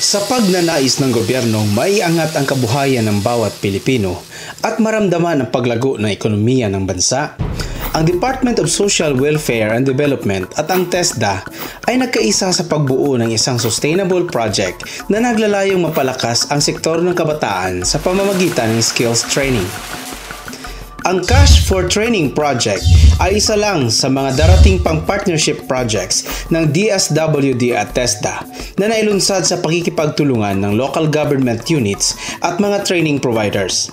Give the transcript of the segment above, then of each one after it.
Sa pagnanais ng gobyerno, maiangat ang kabuhayan ng bawat Pilipino at maramdaman ang paglago ng ekonomiya ng bansa, ang Department of Social Welfare and Development at ang TESDA ay nagkaisa sa pagbuo ng isang sustainable project na naglalayong mapalakas ang sektor ng kabataan sa pamamagitan ng skills training. Ang Cash for Training Project ay isa lang sa mga darating pang partnership projects ng DSWD at TESDA na nailunsad sa pakikipagtulungan ng local government units at mga training providers.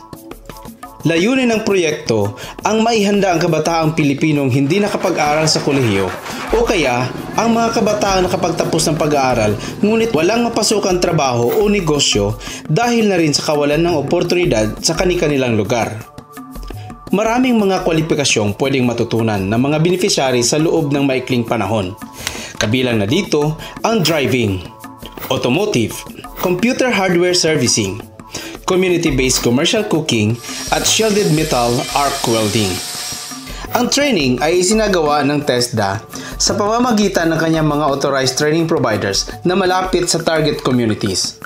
Layunin ng proyekto ang maihanda ang kabataang Pilipinong hindi nakapag-aral sa kolehiyo o kaya ang mga kabataang nakapagtapos ng pag-aaral ngunit walang mapasukang trabaho o negosyo dahil na rin sa kawalan ng oportunidad sa kani-kanilang lugar. Maraming mga kwalipikasyong pwedeng matutunan ng mga beneficiary sa loob ng maikling panahon. Kabilang na dito ang driving, automotive, computer hardware servicing, community-based commercial cooking at shielded metal arc welding. Ang training ay isinagawa ng TESDA sa pamamagitan ng kanyang mga authorized training providers na malapit sa target communities.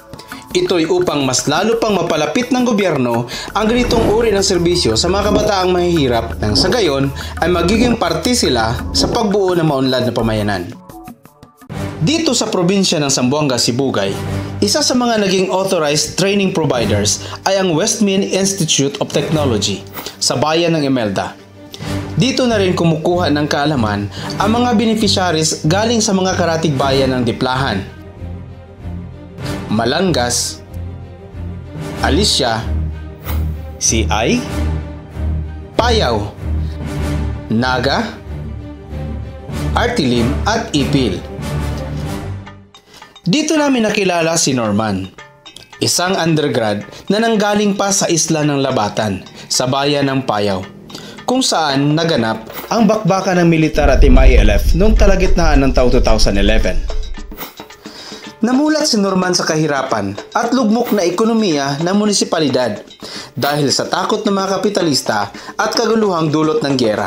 Ito'y upang mas lalo pang mapalapit ng gobyerno ang ganitong uri ng serbisyo sa mga kabataang mahihirap nang sa gayon ay magiging parte sila sa pagbuo ng maunlad na pamayanan. Dito sa probinsya ng Zamboanga, Sibugay, isa sa mga naging authorized training providers ay ang Westmin Institute of Technology sa bayan ng Imelda. Dito na rin kumukuha ng kaalaman ang mga beneficiaries galing sa mga karatig bayan ng Diplahan, Malangas, Alicia, CI, Payaw, Naga, Artilim at Ipil. Dito namin nakilala si Norman, isang undergrad na nanggaling pa sa isla ng Labatan sa bayan ng Payaw, kung saan naganap ang bakbakan ng militar at MILF noong kalagitnaan ng taong 2011. Namulat si Norman sa kahirapan at lugmok na ekonomiya ng munisipalidad dahil sa takot ng mga kapitalista at kaguluhang dulot ng giyera.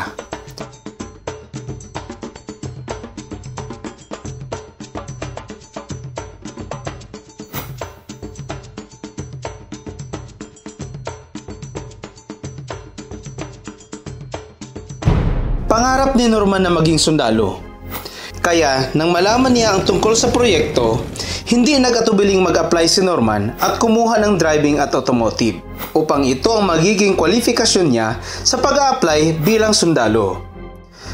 Pangarap ni Norman na maging sundalo. Kaya nang malaman niya ang tungkol sa proyekto, hindi nag-atubiling mag-apply si Norman at kumuha ng driving at automotive upang ito ang magiging kwalifikasyon niya sa pag-a-apply bilang sundalo.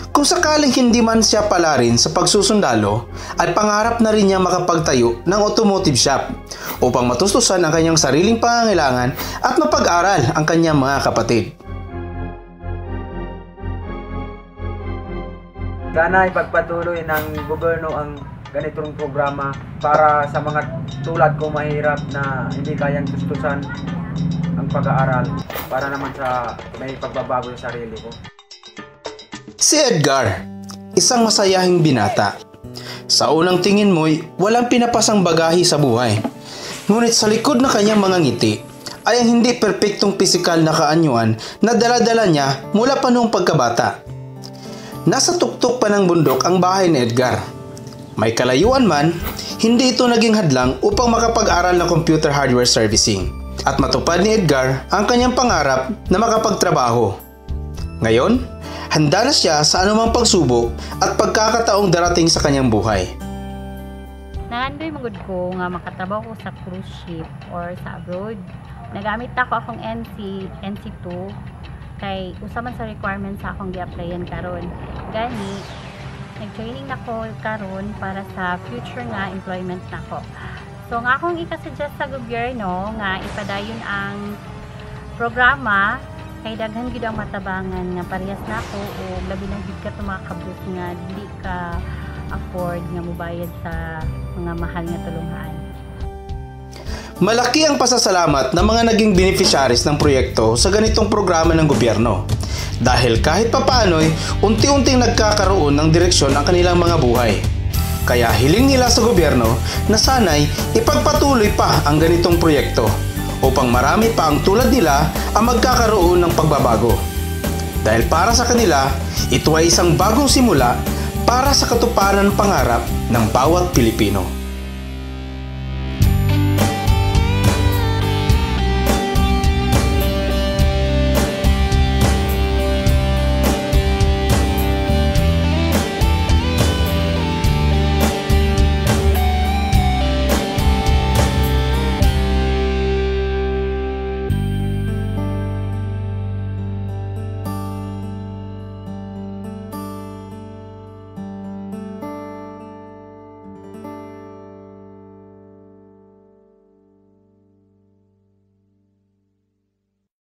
Kung sakaling hindi man siya palarin sa pagsusundalo, ay pangarap na rin niya makapagtayo ng automotive shop upang matustusan ang kanyang sariling pangangailangan at mapag-aral ang kanyang mga kapatid. Sana ipagpatuloy ng gobyerno ang ganitong programa para sa mga tulad ko mahirap na hindi kayang gustusan ang pag-aaral para naman sa may pagbabago sa sarili ko. Si Edgar, isang masayahing binata. Sa unang tingin mo'y walang pinapasang bagahe sa buhay. Ngunit sa likod na kanyang mga ngiti ay ang hindi perpektong pisikal na kaanyuan na dala-dala niya mula pa noong pagkabata. Nasa tuktok pa ng bundok ang bahay ni Edgar. May kalayuan man, hindi ito naging hadlang upang makapag-aral ng computer hardware servicing at matupad ni Edgar ang kanyang pangarap na makapagtrabaho. Ngayon, handa na siya sa anumang pagsubok at pagkakataong darating sa kanyang buhay. Naandoy magud ko nga makatrabaho ko sa cruise ship or sa abroad. Nagamit ako akong NC2 kay usa man sa requirements sa akong gi-applyan karon. Gani nag-training nako karon para sa future nga employment nako. So nga akong ikasuggest sa gobyerno nga ipadayon ang programa kay daghan gyud ang matabangan nga parehas nako o labi na gid ka tumakabus nga dili ka afford nga mobayad sa mga mahal nga tulungan. Malaki ang pasasalamat ng mga naging beneficiaries ng proyekto sa ganitong programa ng gobyerno dahil kahit papaano'y unti-unting nagkakaroon ng direksyon ang kanilang mga buhay. Kaya hiling nila sa gobyerno na sana'y ipagpatuloy pa ang ganitong proyekto upang marami pa ang tulad nila ang magkakaroon ng pagbabago. Dahil para sa kanila, ito ay isang bagong simula para sa katuparan ng pangarap ng bawat Pilipino.